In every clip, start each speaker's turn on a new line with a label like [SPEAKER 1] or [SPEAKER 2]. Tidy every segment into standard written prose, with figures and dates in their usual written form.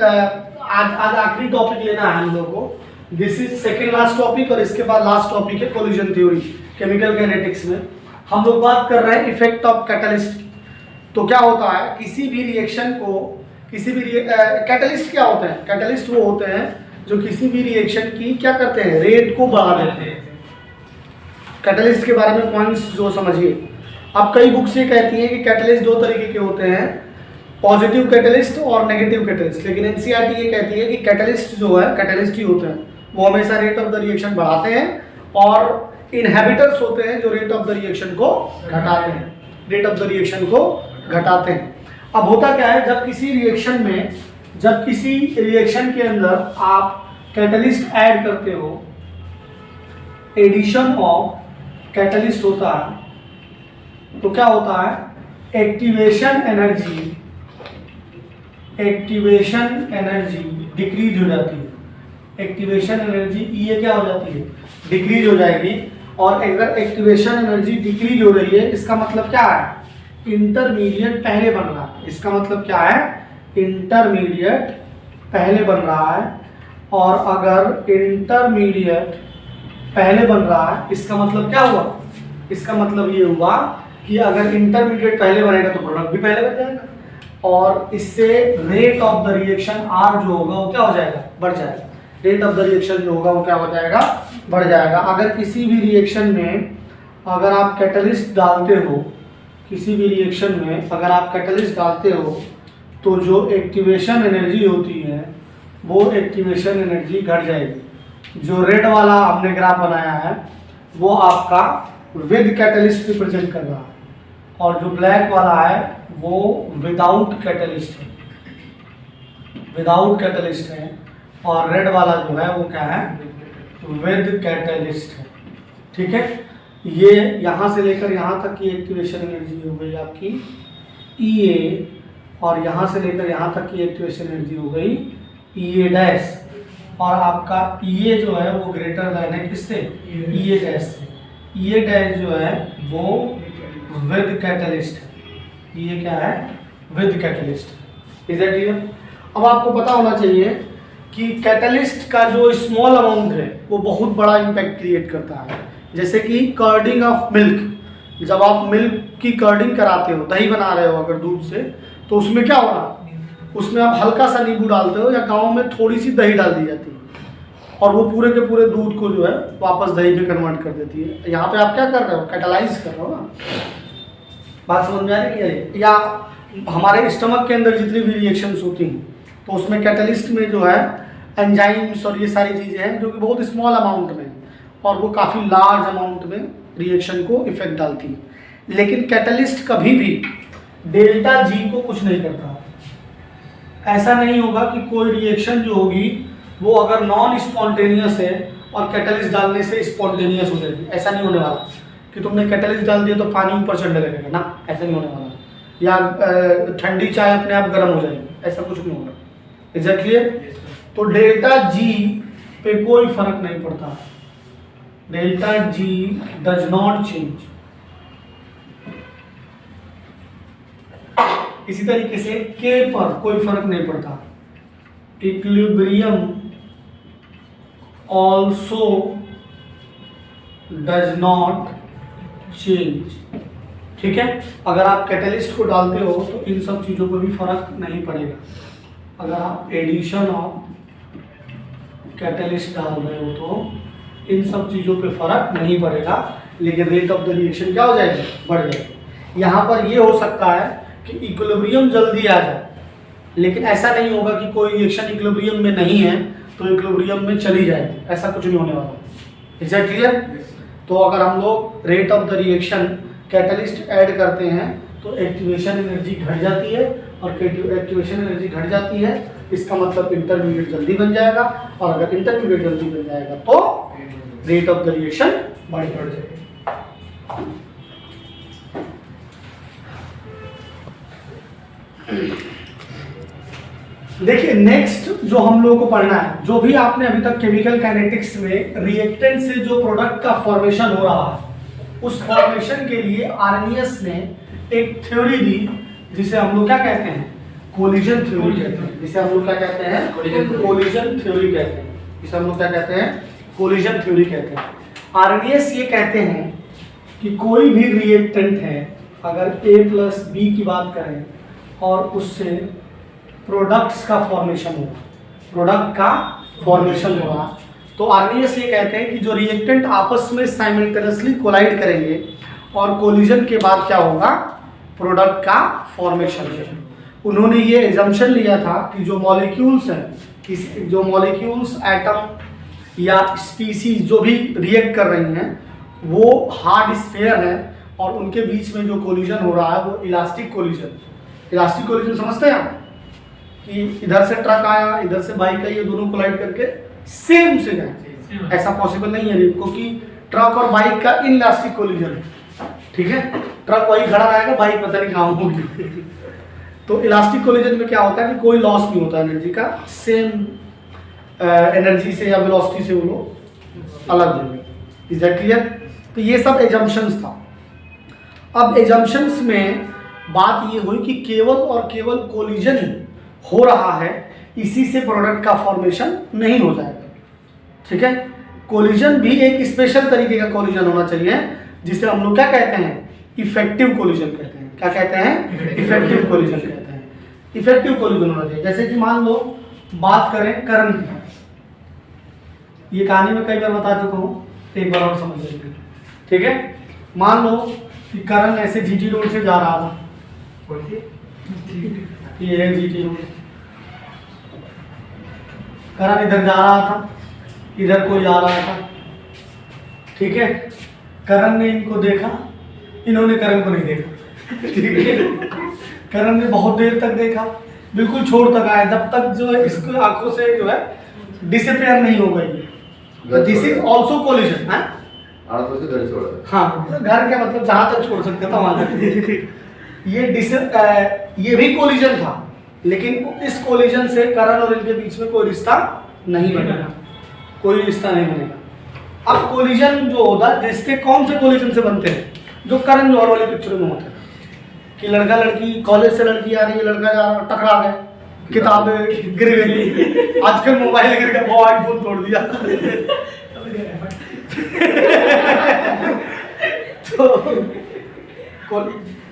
[SPEAKER 1] आज आखिरी टॉपिक लेना है हम लोग को। This is second last topic और इसके बाद लास्ट टॉपिक है कोलिजन थ्योरी केमिकल काइनेटिक्स में। हम लोग बात कर रहे हैं इफेक्ट ऑफ कैटलिस्ट। तो क्या होता है किसी भी रिएक्शन को, किसी भी कैटलिस्ट क्या होते हैं? कैटलिस्ट वो होते हैं जो किसी भी रिएक्शन की क्या करते हैं, रेट को बढ़ा देते हैं। कैटलिस्ट के बारे में पॉइंट्स जो समझिए। अब कई बुक्स ये कहती हैं कि कैटलिस्ट दो तरीके के होते हैं, पॉजिटिव कैटलिस्ट और नेगेटिव कैटलिस्ट, लेकिन एनसीईआरटी ये कहती है कि कैटलिस्ट जो है, कैटलिस्ट ही होते हैं, वो हमेशा रेट ऑफ द रिएक्शन बढ़ाते हैं और इनहेबिटर्स होते हैं जो रेट ऑफ द रिएक्शन को घटाते हैं, रेट ऑफ द रिएक्शन को घटाते हैं। अब होता क्या है, जब किसी रिएक्शन में, जब किसी रिएक्शन के अंदर आप कैटलिस्ट ऐड करते हो, एडिशन ऑफ कैटलिस्ट होता है, तो क्या होता है, एक्टिवेशन एनर्जी डिक्रीज हो जाती है। एक्टिवेशन एनर्जी ये क्या हो जाती है, डिक्रीज हो जाएगी। और अगर एक्टिवेशन एनर्जी डिक्रीज हो रही है, इसका मतलब क्या है, इंटरमीडिएट पहले बन रहा है। इसका मतलब क्या है, इंटरमीडिएट पहले बन रहा है। और अगर इंटरमीडिएट पहले बन रहा है, इसका मतलब क्या हुआ, इसका मतलब ये हुआ कि अगर इंटरमीडिएट पहले बनेगा तो प्रोडक्ट भी पहले बन जाएगा, और इससे rate of the reaction R जो होगा वो क्या हो जाएगा, बढ़ जाएगा। रेट ऑफ द रिएक्शन जो होगा वो क्या हो जाएगा, बढ़ जाएगा। अगर किसी भी रिएक्शन में अगर आप कैटलिस्ट डालते हो, किसी भी रिएक्शन में अगर आप कैटलिस्ट डालते हो, तो जो एक्टिवेशन एनर्जी होती है वो एक्टिवेशन एनर्जी घट जाएगी। जो रेड वाला हमने ग्राफ बनाया है वो आपका विद कैटलिस्ट रिप्रेजेंट कर रहा है, और जो ब्लैक वाला है वो विदाउट कैटलिस्ट है, विदाउट कैटलिस्ट है। और रेड वाला जो है वो क्या है, विद कैटलिस्ट है। ठीक है, ये यहाँ से लेकर यहाँ तक की एक्टिवेशन एनर्जी हो गई आपकी EA, और यहाँ से लेकर यहाँ तक की एक्टिवेशन एनर्जी हो गई EA डैश, और आपका EA जो है वो ग्रेटर देन है किससे, EA डैश से। EA डैश जो है वो विद कैटलिस्ट है। ये क्या है, with catalyst. Is it clear? अब आपको पता होना चाहिए कि कैटलिस्ट का जो स्मॉल अमाउंट है वो बहुत बड़ा इम्पैक्ट क्रिएट करता है। जैसे कि कर्डिंग ऑफ मिल्क, जब आप मिल्क की कर्डिंग कराते हो, दही बना रहे हो अगर दूध से, तो उसमें क्या होगा, उसमें आप हल्का सा नींबू डालते हो, या गाँव में थोड़ी सी दही डाल दी जाती है, और वो पूरे के पूरे दूध को जो है वापस दही में कन्वर्ट कर देती है। यहाँ पे आप क्या कर रहे हो, कैटलाइज कर रहे हो ना। बात समझ में आ रही है? या हमारे स्टमक के अंदर जितनी भी रिएक्शंस होती हैं, तो उसमें कैटलिस्ट में जो है एंजाइम्स और ये सारी चीज़ें हैं जो कि बहुत स्मॉल अमाउंट में, और वो काफ़ी लार्ज अमाउंट में रिएक्शन को इफेक्ट डालती है। लेकिन कैटलिस्ट कभी भी डेल्टा जी को कुछ नहीं करता। ऐसा नहीं होगा कि कोई रिएक्शन जो होगी वो अगर नॉन स्पॉन्टेनियस है और कैटलिस्ट डालने से स्पॉन्टेनियस हो जाएगी, ऐसा नहीं होने वाला कि तुमने कैटलिस्ट डाल दिया तो पानी ऊपर चढ़ने लगेगा ना, ऐसा नहीं होने वाला। या ठंडी चाय अपने आप गर्म हो जाएगी, ऐसा कुछ नहीं होगा। Is that clear? तो डेल्टा जी पे कोई फर्क नहीं पड़ता, delta G does not change. इसी तरीके से के पर कोई फर्क नहीं पड़ता, equilibrium also does not change. ठीक है, अगर आप कैटलिस्ट को डालते हो तो इन सब चीज़ों पर भी फर्क नहीं पड़ेगा। अगर आप एडिशन ऑफ कैटलिस्ट डाल रहे हो तो इन सब चीज़ों पे फर्क नहीं पड़ेगा, लेकिन रेट ऑफ द रिएक्शन क्या हो जाएगा, बढ़ जाएगा। यहाँ पर ये हो सकता है कि इक्विलिब्रियम जल्दी आ जाए, लेकिन ऐसा नहीं होगा कि कोई रिएक्शन इक्विलिब्रियम में नहीं है तो इक्विलिब्रियम में चली जाएगी, ऐसा कुछ नहीं होने वाला। Is that clear? तो अगर हम लोग rate of the reaction catalyst add करते हैं तो एक्टिवेशन एनर्जी घट जाती है, और एक्टिवेशन एनर्जी घट जाती है इसका मतलब इंटरमीडिएट जल्दी बन जाएगा, और अगर इंटरमीडिएट जल्दी बन जाएगा तो रेट ऑफ द रिएक्शन बढ़ जाएगी। देखिए नेक्स्ट जो हम लोगों को पढ़ना है, जो भी आपने अभी तक केमिकल काइनेटिक्स में रिएक्टेंट से जो प्रोडक्ट का फॉर्मेशन हो रहा है, उस फॉर्मेशन के लिए आर्नियस ने एक थ्योरी दी जिसे हम लोग क्या कहते हैं, कोलिजन थ्योरी कहते हैं, जिसे हम लोग क्या कहते हैं, कोलिजन थ्योरी कहते हैं, जिसे हम लोग क्या कहते हैं, कोलिजन थ्योरी कहते हैं। आरडीएस ये कहते हैं कि कोई भी रिएक्टेंट है, अगर A प्लस बी की बात करें और उससे प्रोडक्ट्स का फॉर्मेशन होगा, प्रोडक्ट का फॉर्मेशन होगा, तो आरडीएस ये कहते हैं कि जो रिएक्टेंट आपस में साइमल्टेनियसली कोलाइड करेंगे और कोलिजन के बाद क्या होगा, प्रोडक्ट का फॉर्मेशन होगा। उन्होंने ये एजम्पशन लिया था कि जो मॉलिक्यूल्स हैं, जो मॉलिक्यूल्स एटम या स्पीसीज जो भी रिएक्ट कर रही हैं वो हार्ड स्फीयर है और उनके बीच में जो कोलिजन हो रहा है वो इलास्टिक कोलिजन। इलास्टिक कोलिजन समझते हैं आप, कि इधर से ट्रक आया, इधर से बाइक आई, ये दोनों कोलाइड करके सेम से जाए, ऐसा पॉसिबल नहीं है क्योंकि ट्रक और बाइक का इनइलास्टिक कोलिजन है, ठीक है। ट्रक वही खड़ा रहेगा, बाइक पता नहीं कहाँ होगी। तो इलास्टिक कोलिजन में क्या होता है कि कोई लॉस नहीं होता एनर्जी का, सेम एनर्जी से या वेलोसिटी से वो लोग अलग होंगे। Is that clear? तो ये सब एजम्पशंस था। अब एजम्पशंस में बात ये हुई कि केवल और केवल कोलिजन हो रहा है, इसी से प्रोडक्ट का फॉर्मेशन नहीं हो जाएगा, ठीक है। कोलिजन भी एक स्पेशल तरीके का कोलिजन होना चाहिए, जिसे हम लोग क्या कहते हैं, इफेक्टिव कोलिजन कहते हैं। क्या कहते हैं? इफेक्टिव कोलिजन कहते हैं। इफेक्टिव कोलिजन होना चाहिए। जैसे कि मान लो बात करें करंट की, ये कहानी में कई बार बता चुका हूँ, एक बार और समझ लीजिए, ठीक है। मान लो कि करंट ऐसे जीटी रोड से जा रहा था, ये है जीटी रोड, करंट इधर जा रहा था, इधर कोई आ रहा था, ठीक है। करंट ने इनको देखा, इन्होंने करंट को नहीं देखा, ठीक है। करंट ने बहुत देर तक देखा, बिल्कुल छोर तक आया, जब तक जो है इसकी आंखों से जो है डिसअपियर नहीं हो गई। This is also collision. हाँ, घर क्या मतलब जहां तक छोड़ सकते था वहां तक। ये भी कोलिजन था, लेकिन इस कोलिजन से करंट और इनके बीच में कोई रिश्ता नहीं बनेगा, कोई रिश्ता नहीं बनेगा। अब कोलिजन जो होता है, रिश्ते कौन से कोलिजन से बनते हैं, जो करण जौहर वाली पिक्चर में होता है कि लड़का लड़की, कॉलेज से लड़की आ रही है, लड़का जा रहा है, टकरा गए, किताबें गिर गई, आजकल मोबाइल गिर गया, मोबाइल फोन तोड़ दिया।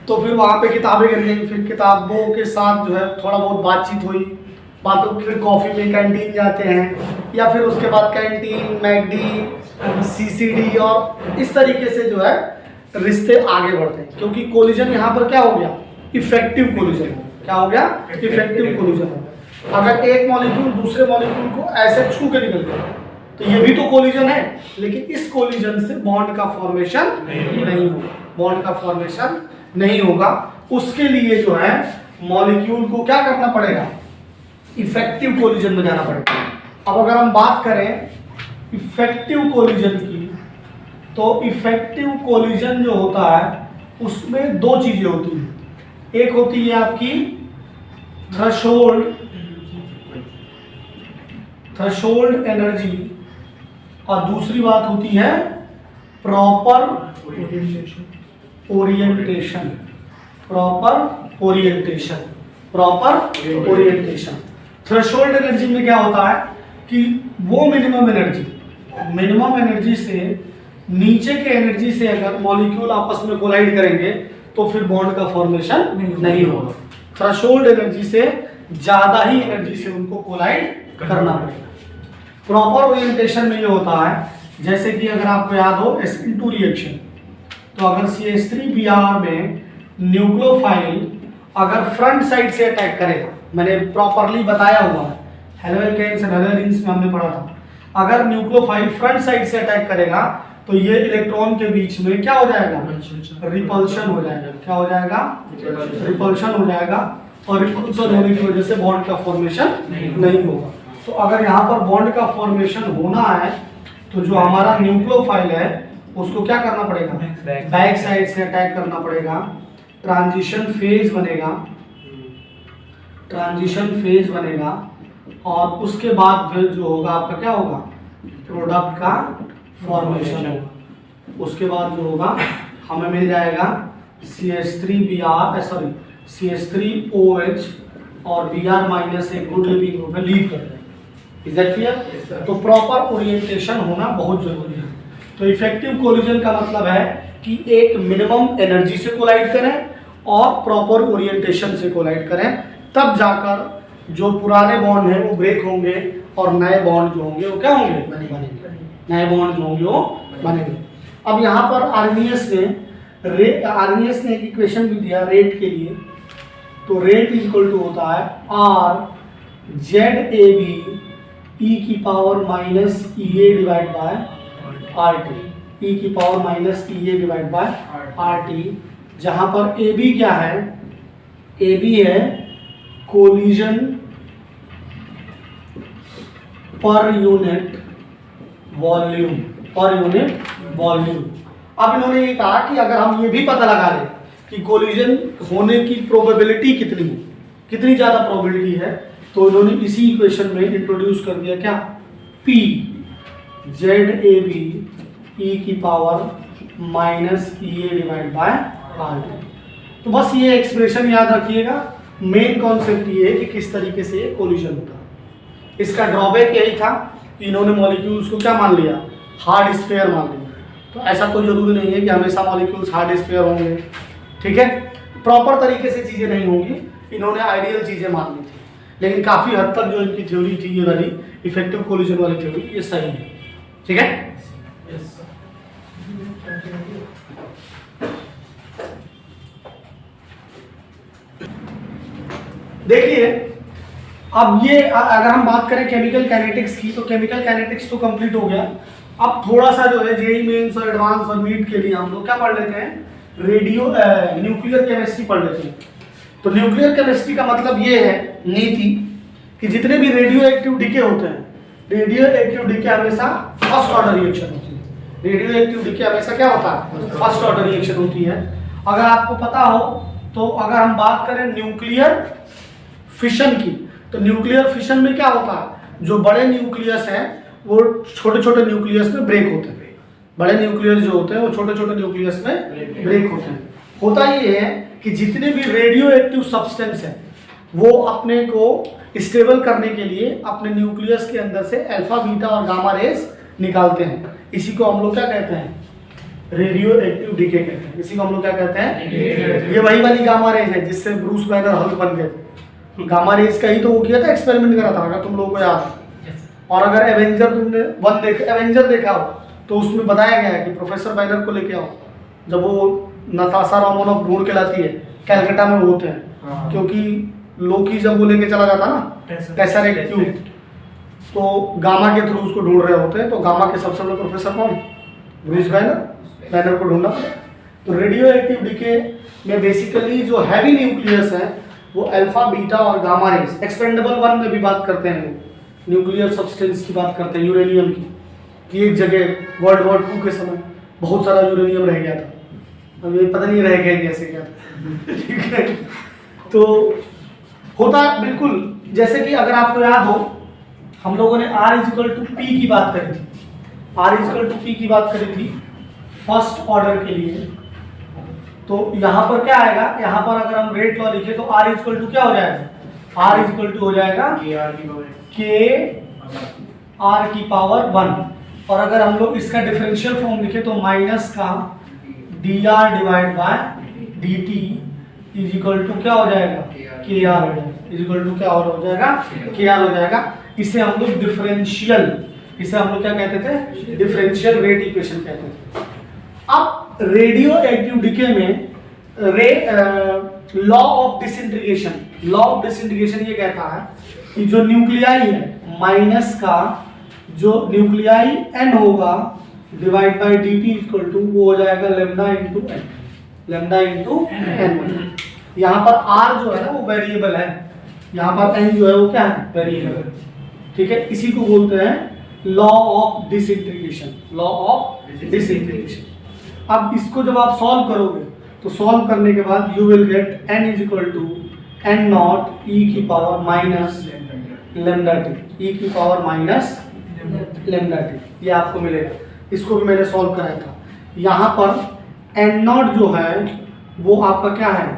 [SPEAKER 1] तो फिर वहाँ पे किताबें गिर गई, फिर किताबों के साथ जो है थोड़ा बहुत बातचीत हुई, बातों फिर कॉफ़ी में कैंटीन जाते हैं, या फिर उसके बाद कैंटीन, मैकडी, सीसीडी, और इस तरीके से जो है रिश्ते आगे बढ़ते हैं। क्योंकि कोलिजन यहाँ पर क्या हो गया, इफेक्टिव कोलिजन। क्या हो गया? Effective collision. अगर एक मॉलिक्यूल दूसरे मॉलिक्यूल को ऐसे छू के निकल गया तो ये भी तो कोलिजन है, लेकिन इस कोलिजन से बॉन्ड का फॉर्मेशन नहीं होगा, बॉन्ड का फॉर्मेशन नहीं होगा। उसके लिए जो है मॉलिक्यूल को क्या करना पड़ेगा, इफेक्टिव कोलिजन में जाना पड़ेगा। अब अगर हम बात करें इफेक्टिव कोलिजन की, तो इफेक्टिव कोलिजन जो होता है उसमें दो चीजें होती हैं। एक होती है आपकी थ्रेशोल्ड एनर्जी, और दूसरी बात होती है proper orientation. Proper orientation. Threshold energy में क्या होता है कि वो मिनिमम एनर्जी से नीचे के एनर्जी से अगर मॉलिक्यूल आपस में कोलाइड करेंगे तो फिर बॉन्ड का फॉर्मेशन नहीं होगा। थ्रेशोल्ड एनर्जी से ज्यादा ही एनर्जी से उनको कोलाइड करना पड़ेगा। प्रॉपर ओरिएंटेशन में ये होता है, जैसे कि अगर आपको याद हो Sn2 रिएक्शन, तो अगर CH3Br में न्यूक्लियोफाइल अगर फ्रंट साइड से अटैक करेगा, मैंने प्रॉपरली बताया हुआ है, हेलोएल्केन्स एंड हेलोएरिन्स में हमने पढ़ा था, अगर न्यूक्लियोफाइल फ्रंट साइड से अटैक करेगा तो ये इलेक्ट्रॉन के बीच में क्या हो जाएगा, रिपल्शन हो जाएगा। क्या हो जाएगा? रिपल्शन हो जाएगा, और रिपल्शन होने की वजह से बॉन्ड का फॉर्मेशन नहीं होगा। तो अगर यहाँ पर बॉन्ड का फॉर्मेशन होना है तो जो हमारा न्यूक्लियोफाइल है उसको क्या करना पड़ेगा, बैक साइड से अटैक करना पड़ेगा, ट्रांजिशन फेज बनेगा, और उसके बाद फिर जो होगा आपका क्या होगा, प्रोडक्ट का फॉर्मेशन होगा। उसके बाद जो होगा हमें मिल जाएगा CH3OH और बी आर माइनस एक गुड लिविंग ग्रुप है, लीव कर रहे हैं। Is that clear? तो प्रॉपर ओरिएंटेशन होना बहुत जरूरी है। तो इफेक्टिव कोलिजन का मतलब है कि एक मिनिमम एनर्जी से कोलाइड करें और प्रॉपर ओरिएंटेशन से कोलाइड करें, तब जाकर जो पुराने बॉन्ड हैं वो ब्रेक होंगे और नए बॉन्ड जो होंगे वो क्या होंगे, बनेंगे। नए बॉन्ड जो होंगे वो बनेंगे। अब यहाँ पर आर्नियस ने एक इक्वेशन भी दिया रेट के लिए। तो रेट इक्वल टू होता है R Z A B E की power minus E A divide by R T, E की power minus E A divide by R T, जहाँ पर ए बी क्या है, ए बी है collision per unit volume, per unit volume. अब इन्होंने ये कहा कि अगर हम ये भी पता लगा लें कि कोलिजन होने की प्रोबेबिलिटी कितनी है, कितनी ज़्यादा प्रोबेबिलिटी है, तो इन्होंने इसी इक्वेशन में इंट्रोड्यूस कर दिया क्या, P Z A B E की power minus E A divide by R T. तो बस ये एक्सप्रेशन याद रखिएगा। मेन कॉन्सेप्ट ये है कि किस तरीके से ये कोलिजन होता है। इसका ड्रॉबैक यही था कि इन्होंने मॉलिक्यूल्स को क्या मान लिया, हार्ड स्फीयर मान लिया। तो ऐसा कोई जरूरी नहीं है कि हमेशा मॉलिक्यूल्स हार्ड स्फीयर होंगे, ठीक है। प्रॉपर तरीके से चीज़ें नहीं होंगी, इन्होंने आइडियल चीज़ें मान ली थी, लेकिन काफ़ी हद तक जो इनकी थ्योरी थी ये वाली इफेक्टिव कोलिजन वाली थ्योरी, ये सही है, ठीक है। देखिए अब ये अगर हम बात करें केमिकल काइनेटिक्स की, तो केमिकल काइनेटिक्स तो कंप्लीट हो गया। अब थोड़ा सा जो है जेईई मेंस और एडवांस और नीट के लिए हम लोग क्या पढ़ लेते हैं, न्यूक्लियर केमिस्ट्री पढ़ लेते हैं। तो न्यूक्लियर केमिस्ट्री का मतलब ये है नीति कि जितने भी रेडियो एक्टिव डीके होते हैं, रेडियो एक्टिव डीके हमेशा फर्स्ट ऑर्डर रिएक्शन होती है। रेडियो एक्टिव डीके हमेशा क्या होता है, फर्स्ट ऑर्डर रिएक्शन होती है। अगर आपको पता हो तो अगर हम बात करें न्यूक्लियर फिशन की, तो न्यूक्लियर फिशन में क्या होता है, जो बड़े न्यूक्लियस हैं वो छोटे छोटे न्यूक्लियस में ब्रेक होते हैं। बड़े न्यूक्लियस जो होते हैं वो छोटे छोटे न्यूक्लियस में ब्रेक होते हैं। होता ये है कि जितने भी रेडियो एक्टिव सब्सटेंस हैं वो अपने को स्टेबल करने के लिए अपने न्यूक्लियस के अंदर से अल्फा बीटा और गामा रेस निकालते हैं। इसी को हम लोग क्या कहते हैं, रेडियो एक्टिव डीके कहते हैं। इसी को हम लोग क्या कहते हैं, ये वही वाली गामा रेस है जिससे ब्रूस बैनर हल्क बन गए थे। गामा रेस का ही तो वो किया था, एक्सपेरिमेंट करा था, अगर तुम लोगों को याद है। और अगर एवेंजर तुमने एवेंजर देखा हो तो उसमें बताया गया है कि प्रोफेसर बैनर को लेके आओ, जब वो नताशा रोमानोफ ढूंढ के लाती है, कैलकाटा में वो होते हैं, क्योंकि लोकी जब वो लेके चला जाता ना टेसरेक्ट क्यूब, तो गामा के थ्रू उसको ढूंढ रहे होते हैं। तो गामा के सबसे बड़े प्रोफेसर कौन, ब्रूस बैनर को ढूंढना। तो रेडियो एक्टिव डीके में बेसिकली जो हैवी न्यूक्लियस है वो अल्फा बीटा और गामा रेस, एक्सपेंडेबल वन में भी बात करते हैं, न्यूक्लियर सब्सटेंस की बात करते हैं, यूरेनियम की, कि एक जगह वर्ल्ड वॉर 2 के समय बहुत सारा यूरेनियम रह गया था। अब ये पता नहीं रह गया कैसे क्या था, ठीक है। तो होता है बिल्कुल जैसे कि अगर आपको याद हो हम लोगों ने R=P की बात करी थी, R=P की बात करी थी फर्स्ट ऑर्डर के लिए। तो यहाँ पर क्या आएगा, यहाँ पर अगर हम रेट लॉ लिखे तो R= क्या हो जाएगा, R= हो जाएगा K R की पावर 1। और अगर हम लोग इसका डिफरेंशियल फॉर्म लिखे तो माइनस का dr डिवाइड बाय dt क्या हो जाएगा, KR हो जाएगा, क्या और हो जाएगा, KR हो जाएगा। इसे हम लोग डिफरेंशियल, इसे हम लोग क्या कहते थे, डिफरेंशियल रेट इक्वेशन कहते थे। अब रेडियो एक्टिव डीके में लॉ ऑफ डिसइंटीग्रेशन ये कहता है कि जो न्यूक्लियाई है माइनस का जो न्यूक्लियाई n होगा डिवाइड बाय dt वो हो जाएगा लैम्डा इनटू n। यहाँ पर r जो है ना वो वेरिएबल है, यहाँ पर n जो है वो क्या है, वेरिएबल है, ठीक है। इसी को बोलते हैं लॉ ऑफ डिसइंटीग्रेशन। अब इसको जब आप सॉल्व करोगे तो सॉल्व करने के बाद you will gate n n0 e की power minus lambda T, e की पावर माइनस लैम्डा टी, ये आपको मिलेगा। इसको भी मैंने सॉल्व कराया था। यहाँ पर n0 जो है वो आपका क्या है,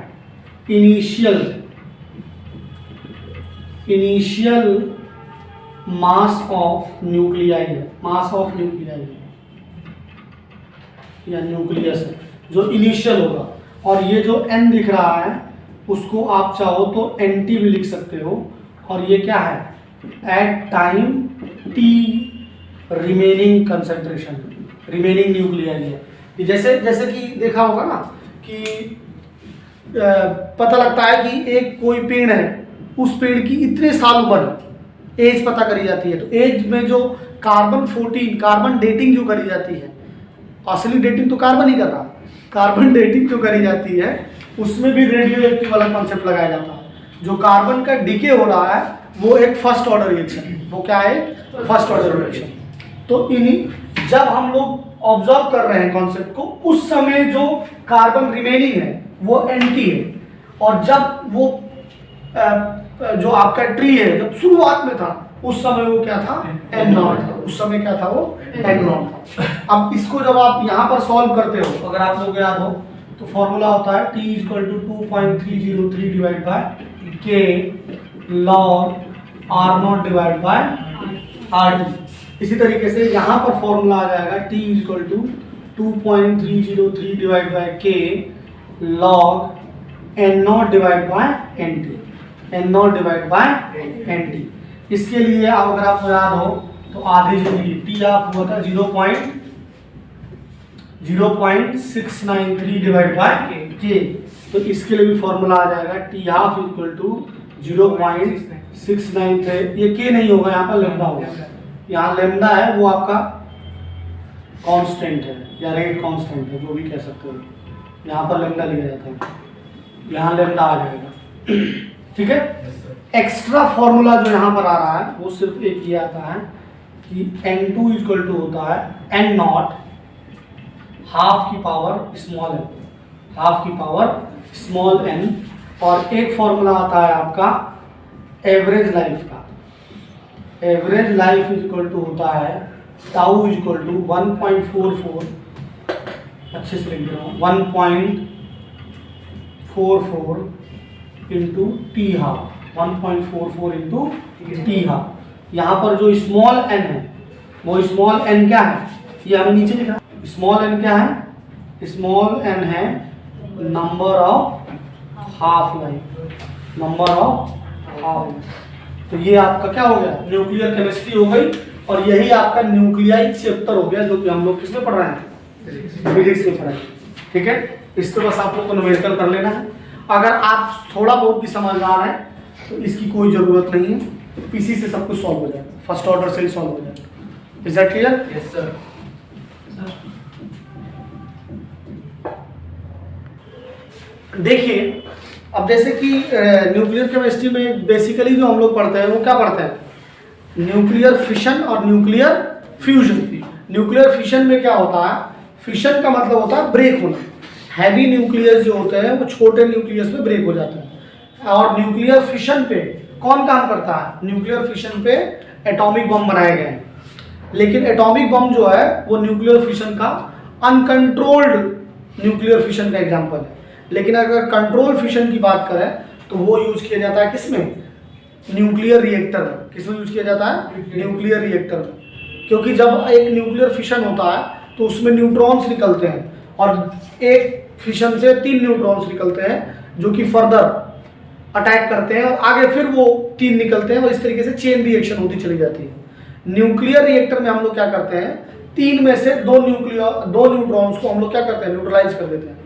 [SPEAKER 1] initial initial mass of nuclei है, मास ऑफ न्यूक्लियाई है या न्यूक्लियस है जो इनिशियल होगा। और ये जो n दिख रहा है उसको आप चाहो तो nt भी लिख सकते हो। और ये क्या है, at time t remaining concentration, remaining nuclei है। कि जैसे जैसे कि देखा होगा ना कि पता लगता है कि एक कोई पेड़ है, उस पेड़ की इतने साल उम्र, एज पता करी जाती है। तो एज में जो कार्बन 14 कार्बन डेटिंग जो करी जाती है, असली डेटिंग तो कार्बन ही कर रहा, कार्बन डेटिंग जो करी जाती है उसमें भी रेडियो एक्टिव वाला कॉन्सेप्ट लगाया जाता है। जो कार्बन का डीके हो रहा है वो एक फर्स्ट ऑर्डर रिएक्शन है। वो क्या है, फर्स्ट ऑर्डर रिएक्शन। तो इन्हीं जब हम लोग ऑब्जर्व कर रहे हैं कॉन्सेप्ट को, उस समय जो कार्बन रिमेनिंग है वो एंटी है। और जब वो जो आपका ट्री है जब शुरुआत में था उस समय वो क्या था, एन नॉट था। उस समय क्या था, वो एन नॉट था। अब इसको जब आप यहाँ पर सॉल्व करते हो, अगर आप लोग याद हो तो फॉर्मूला होता है T equal to 2.303 divide by K log R0 divide by RT। इसी तरीके से यहाँ पर फॉर्मूला आ जाएगा T equal to 2.303 divide by K log N0 divide by NT, N0 divide by NT। इसके लिए अगर आपको याद हो तो आधी जिंदगी टी आप हुआ था 0.693 डिवाइड बाय के। तो इसके लिए भी फॉर्मूला आ जाएगा टी हाफ इक्वल टू 0.693। ये के नहीं होगा, यहाँ पर लेमडा होगा। यहाँ लेमडा है वो आपका कांस्टेंट है या रेट कांस्टेंट है, जो भी कह सकते हो। यहाँ पर लेमडा लिया जाता है, यहाँ लेमडा आ जाएगा। ठीक है। एक्स्ट्रा फॉर्मूला जो यहाँ पर आ रहा है वो सिर्फ एक ही आता है कि N2 इक्वल टू होता है N नॉट हाफ की पावर स्मॉल n, हाफ की पावर स्मॉल n। और एक फॉर्मूला आता है आपका एवरेज लाइफ का। एवरेज लाइफ इक्वल टू होता है टाउ इक्वल टू 1.44, अच्छे से लिख रहा हूँ, 1.44 into T half, 1.44 into T half. यहाँ पर जो स्मॉल n है वो स्मॉल n क्या है, ये हमें नीचे लिखा है। स्मॉल n क्या है, स्मॉल n है number of half life, number of half. तो ये आपका क्या हो गया, न्यूक्लियर केमिस्ट्री हो गई। और यही आपका न्यूक्लियाई चैप्टर हो गया, जो कि हम लोग किसमें पढ़ रहे हैं, फिजिक्स में पढ़ रहे हैं। ठीक है। इसको बस आप लोग को न्यूमेरिकल कर लेना है। अगर आप थोड़ा बहुत भी समझदार हैं तो इसकी कोई ज़रूरत नहीं है, इसी से सब कुछ सॉल्व हो जाएगा, फर्स्ट ऑर्डर से ही सॉल्व हो जाएगा। Is that clear?
[SPEAKER 2] Yes sir.
[SPEAKER 1] देखिए अब जैसे कि न्यूक्लियर केमिस्ट्री में बेसिकली जो हम लोग पढ़ते हैं वो क्या पढ़ते हैं, न्यूक्लियर फिशन और न्यूक्लियर फ्यूजन। न्यूक्लियर फिशन में क्या होता है, फिशन का मतलब होता है ब्रेक होना। हैवी न्यूक्लियस जो होते हैं वो छोटे न्यूक्लियस में ब्रेक हो जाते हैं। और न्यूक्लियर फिशन पे कौन काम करता है, न्यूक्लियर फिशन पे एटॉमिक बम बनाए गए हैं। लेकिन एटॉमिक बम जो है वो न्यूक्लियर फिशन का अनकंट्रोल्ड न्यूक्लियर फिशन का एग्जाम्पल है। लेकिन अगर कंट्रोल फिशन की बात करें तो वो यूज किया जाता है किसमें, न्यूक्लियर रिएक्टर में। किसमें यूज किया जाता है, न्यूक्लियर रिएक्टर में। क्योंकि जब एक न्यूक्लियर फिशन होता है तो उसमें न्यूट्रॉन्स निकलते हैं और एक फिशन से 3 न्यूट्रॉन्स निकलते हैं जो कि फर्दर अटैक करते हैं और आगे फिर वो 3 निकलते हैं और इस तरीके से चेन रिएक्शन होती चली जाती है। न्यूक्लियर रिएक्टर में हम लोग क्या करते हैं, 3 में से 2 न्यूट्रॉन्स को हम लोग क्या करते हैं, न्यूट्रलाइज कर देते हैं,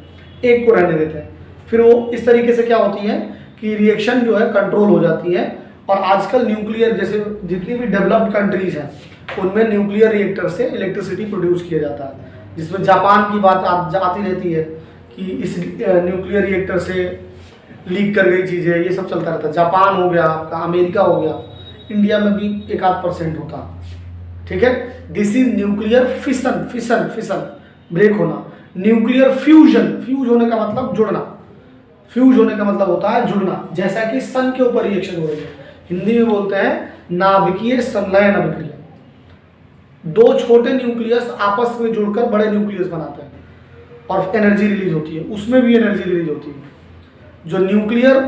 [SPEAKER 1] एक को रहने देते हैं। फिर वो इस तरीके से क्या होती है कि रिएक्शन जो है कंट्रोल हो जाती है। और आजकल न्यूक्लियर जैसे जितनी भी डेवलप्ड कंट्रीज हैं उनमें न्यूक्लियर रिएक्टर से इलेक्ट्रिसिटी प्रोड्यूस किया जाता है। जिसमें जापान की बात आती रहती है कि इस न्यूक्लियर रिएक्टर से लीक कर गई चीज़ें, ये सब चलता रहता है। जापान हो गया आपका, अमेरिका हो गया, इंडिया में भी 1-8% होता है। ठीक है। This is nuclear fission, fission fission break होना। न्यूक्लियर फ्यूजन, फ्यूज होने का मतलब जुड़ना, फ्यूज होने का मतलब होता है जुड़ना। जैसा कि सन के ऊपर रिएक्शन हो रही है, हिंदी में बोलते हैं नाभिकीय संलयन अभिक्रिया। 2 छोटे न्यूक्लियस आपस में जुड़कर बड़े न्यूक्लियस बनाते हैं और एनर्जी रिलीज होती है, उसमें भी एनर्जी रिलीज होती है। जो न्यूक्लियर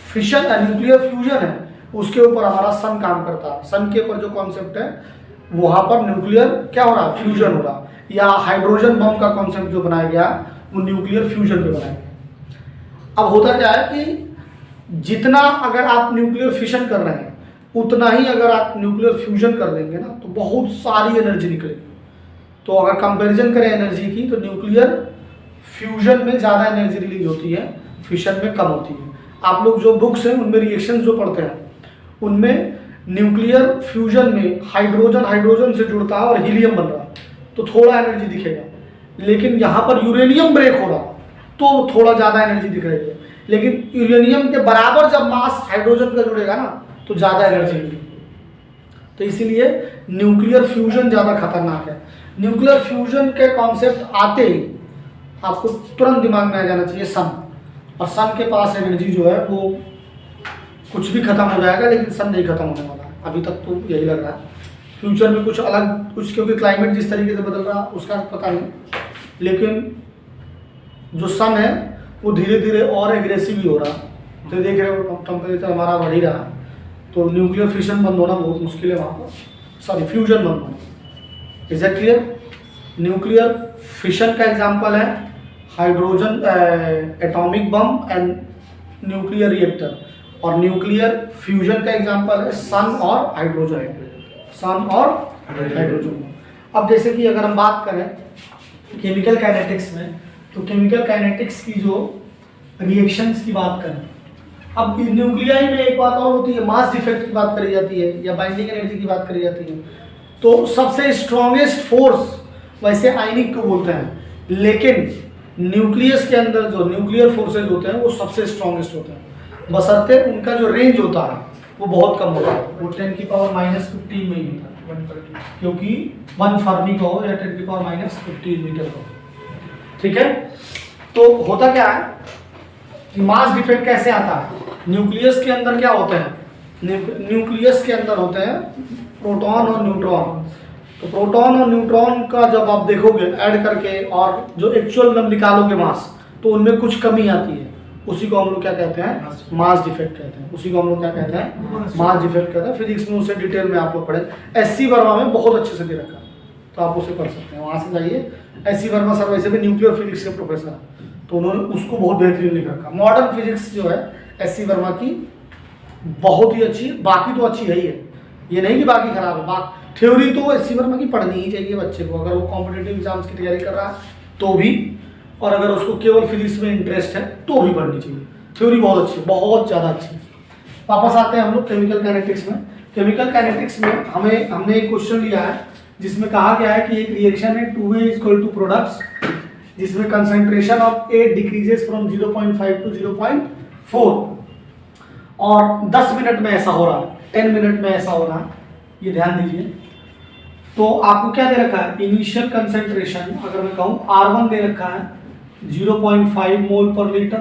[SPEAKER 1] फिशन न्यूक्लियर फ्यूजन है उसके ऊपर हमारा सन काम करता है। सन के ऊपर जो कॉन्सेप्ट है वहाँ पर न्यूक्लियर क्या हो रहा है, फ्यूजन हो रहा, या हाइड्रोजन बम का कॉन्सेप्ट जो बनाया गया वो न्यूक्लियर फ्यूजन पे बनाया गया। अब होता क्या है कि जितना अगर आप न्यूक्लियर फिशन कर रहे हैं उतना ही अगर आप न्यूक्लियर फ्यूजन कर देंगे ना तो बहुत सारी एनर्जी निकलेगी। तो अगर कंपैरिजन करें एनर्जी की तो न्यूक्लियर फ्यूजन में ज़्यादा एनर्जी रिलीज होती है, फिशन में कम होती है। आप लोग जो बुक्स हैं उनमें रिएक्शंस जो पढ़ते हैं उनमें न्यूक्लियर फ्यूजन में हाइड्रोजन हाइड्रोजन से जुड़ता है और हीलियम बन रहा है तो थोड़ा एनर्जी दिखेगा, लेकिन यहाँ पर यूरेनियम ब्रेक हो रहा तो थोड़ा ज़्यादा एनर्जी दिख रही है। लेकिन यूरेनियम के बराबर जब मास हाइड्रोजन का जुड़ेगा ना तो ज़्यादा एनर्जी मिलेगी। तो इसीलिए न्यूक्लियर फ्यूजन ज़्यादा खतरनाक है। न्यूक्लियर फ्यूजन के कॉन्सेप्ट आते ही आपको तुरंत दिमाग में आ जाना चाहिए सन, और सन के पास एनर्जी जो है वो कुछ भी खत्म हो जाएगा, लेकिन सन नहीं खत्म होने वाला है। अभी तक तो यही लग रहा है, फ्यूचर में कुछ अलग कुछ, क्योंकि क्लाइमेट जिस तरीके से बदल रहा है उसका पता नहीं, लेकिन जो सन है वो धीरे धीरे और एग्रेसिव भी हो रहा है। तो देख रहे हो टेम्परेचर हमारा बढ़ ही रहा है, तो न्यूक्लियर फिशन बंद होना बहुत मुश्किल है वहाँ पर, सॉरी फ्यूजन बंद होना। Is it clear? Nuclear fission का एग्जाम्पल है hydrogen atomic bomb and nuclear reactor, और न्यूक्लियर फ्यूजन का एग्जांपल है सन और हाइड्रोजन, सन और हाइड्रोजन। अब जैसे कि अगर हम बात करें केमिकल काइनेटिक्स में, तो केमिकल काइनेटिक्स की जो रिएक्शंस की बात करें, अब न्यूक्लियाई में एक बात और होती है, मास डिफेक्ट की बात करी जाती है या बाइंडिंग एनर्जी की बात करी जाती है। तो सबसे स्ट्रॉन्गेस्ट फोर्स वैसे आयनिक को बोलते हैं, लेकिन न्यूक्लियस के अंदर जो न्यूक्लियर फोर्सेज होते हैं वो सबसे स्ट्रॉन्गेस्ट होते हैं, बशर्ते उनका जो रेंज होता है वो बहुत कम होता है, वो 10⁻⁻15 में ही होता है, क्योंकि 1 फर्मी का हो या 10⁻⁻15 मीटर का हो। ठीक है, तो होता क्या है कि मास डिफेक्ट कैसे आता है? न्यूक्लियस के अंदर क्या होते हैं, न्यूक्लियस के अंदर होते हैं प्रोटॉन और न्यूट्रॉन। तो प्रोटॉन और न्यूट्रॉन का जब आप देखोगे ऐड करके और जो एक्चुअल में निकालोगे मास, तो उनमें कुछ कमी आती है, उसी को हम लोग क्या कहते हैं, मास डिफेक्ट कहते हैं। उसी को हम लोग क्या कहते हैं, मास डिफेक्ट कहते हैं। फिजिक्स में उसे डिटेल में आप लोग पढ़े, एस.सी. वर्मा में बहुत अच्छे से दे रखा है, तो आप उसे पढ़ सकते हैं, वहाँ से जाइए। एस.सी. वर्मा सर वैसे भी न्यूक्लियर फिजिक्स के प्रोफेसर हैं, तो उन्होंने उसको बहुत बेहतरीन लिख रखा। मॉडर्न फिजिक्स जो है एस.सी. वर्मा की बहुत ही अच्छी, बाकी तो अच्छी है ही है, ये नहीं कि बाकी खराब है। थ्योरी तो एस.सी. वर्मा की पढ़नी ही चाहिए बच्चे को, अगर वो कॉम्पिटेटिव एग्जाम्स की तैयारी कर रहा है तो भी, और अगर उसको केवल फिजिक्स में इंटरेस्ट है तो भी पढ़नी चाहिए। थ्योरी बहुत अच्छी है, बहुत ज़्यादा अच्छी है। वापस आते हैं हम लोग केमिकल काइनेटिक्स में। केमिकल काइनेटिक्स में हमने एक क्वेश्चन लिया है जिसमें कहा गया है कि एक रिएक्शन है 2A इक्वल टू प्रोडक्ट्स, जिसमें concentration of A decreases from 0.5 to 0.4, और 10 मिनट में ऐसा हो रहा है, 10 मिनट में ऐसा हो रहा है, ये ध्यान दीजिए। तो आपको क्या दे रखा है, इनिशियल कंसेंट्रेशन अगर मैं कहूँ R1 दे रखा है 0.5 मोल पर लीटर,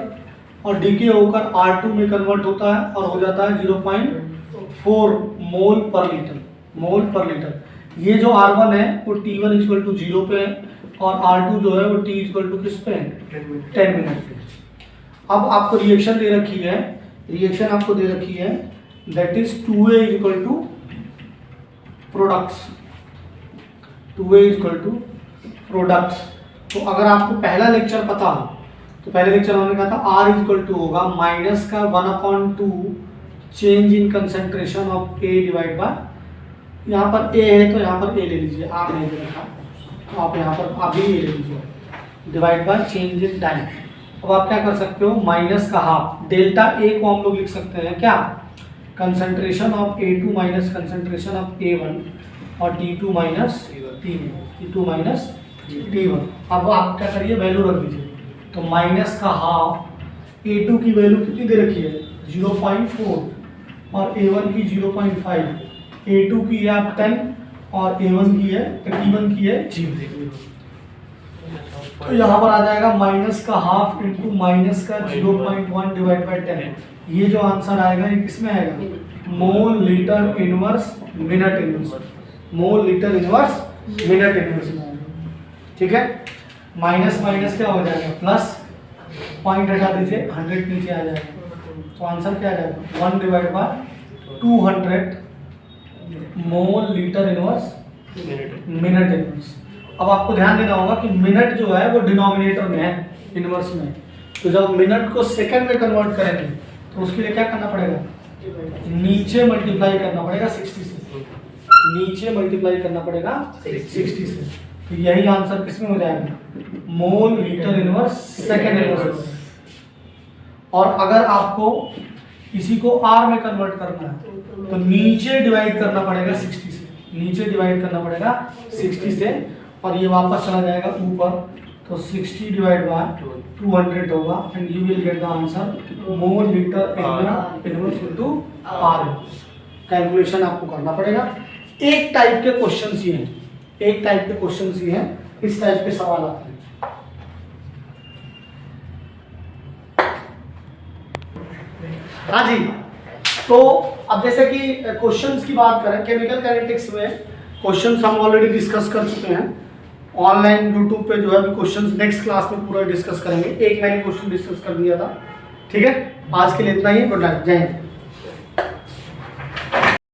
[SPEAKER 1] और डीके होकर R2 में कन्वर्ट होता है और हो जाता है 0.4 मोल पर लीटर, मोल पर लीटर। ये जो R1 है वो T1 इक्वल टू 0 पे है, और R2 जो है वो T इक्वल टू किस पे है, 10 मिनट पे। अब आपको रिएक्शन दे रखी है, रिएक्शन आपको दे रखी है that is 2A equal to products, 2A equal to products. तो अगर आपको पहला लेक्चर पता हो तो पहले लेक्चर हमने कहा था R इक्वल टू होगा माइनस का 1/2 change in concentration of A divide by, यहाँ पर A है तो यहाँ पर A ले लीजिए, आप नहीं दे रखा तो आप यहाँ पर आप भी A ले लीजिए, divide by change in time. अब आप क्या कर सकते हो, माइनस का हाफ, डेल्टा A को हम लोग लिख सकते हैं क्या, concentration of A2 minus concentration of A1 और T2 माइनस T1, अब आप क्या करिए, वैल्यू रख दीजिए। तो माइनस का हाफ, A2 की वैल्यू कितनी दे रखी है 0.4 और A1 की 0.5, A2 की है आप 10 और A1 की है T1 की है 0। तो यहाँ पर आ जाएगा माइनस का हाफ इंटू माइनस का 0.1 डिवाइड बाई 10। ये जो आंसर आएगा ये किसमें आएगा, मोल लीटर इनवर्स मिनट इनवर्स, मोल लीटर इनवर्स मिनट इनवर्स में आएगा। ठीक है, माइनस माइनस क्या हो जाएगा प्लस, पॉइंट हटा दीजिए, 100 नीचे आ जाएगा, तो आंसर क्या आ जाएगा 1 divide by 200 mole litre inverse minute inverse. अब आपको ध्यान देना होगा कि मिनट जो है वो डिनोमिनेटर में है, इनवर्स में। तो जब मिनट को सेकंड में कन्वर्ट करेंगे तो उसके लिए क्या करना पड़ेगा, नीचे मल्टीप्लाई करना पड़ेगा 60 से, नीचे मल्टीप्लाई करना पड़ेगा 60 से। तो यही आंसर किसमें हो जाएगा, मोल लीटर इनवर्स सेकंड इनवर्स। और अगर आपको इसी को आर में कन्वर्ट करना है तो नीचे डिवाइड करना पड़ेगा 60 से, नीचे डिवाइड करना पड़ेगा 60 से, और ये वापस चला जाएगा ऊपर। तो 60 डिवाइड बाय 200 होगा and you will get the answer mole litre inverse into R. Calculation आपको करना पड़ेगा। एक टाइप के क्वेश्चंस ही हैं, एक टाइप के क्वेश्चंस ही हैं, इस टाइप के सवाल आते हैं। हाँ जी, तो अब जैसे कि क्वेश्चंस की बात करें, केमिकल काइनेटिक्स में क्वेश्चंस हम ऑलरेडी डिस्कस कर चुके हैं। ऑनलाइन यूट्यूब पे जो है अभी क्वेश्चंस नेक्स्ट क्लास में पूरा डिस्कस करेंगे। एक मैंने क्वेश्चन डिस्कस कर दिया था। ठीक है, आज के लिए इतना ही। गुड नाइट, जय हिंद।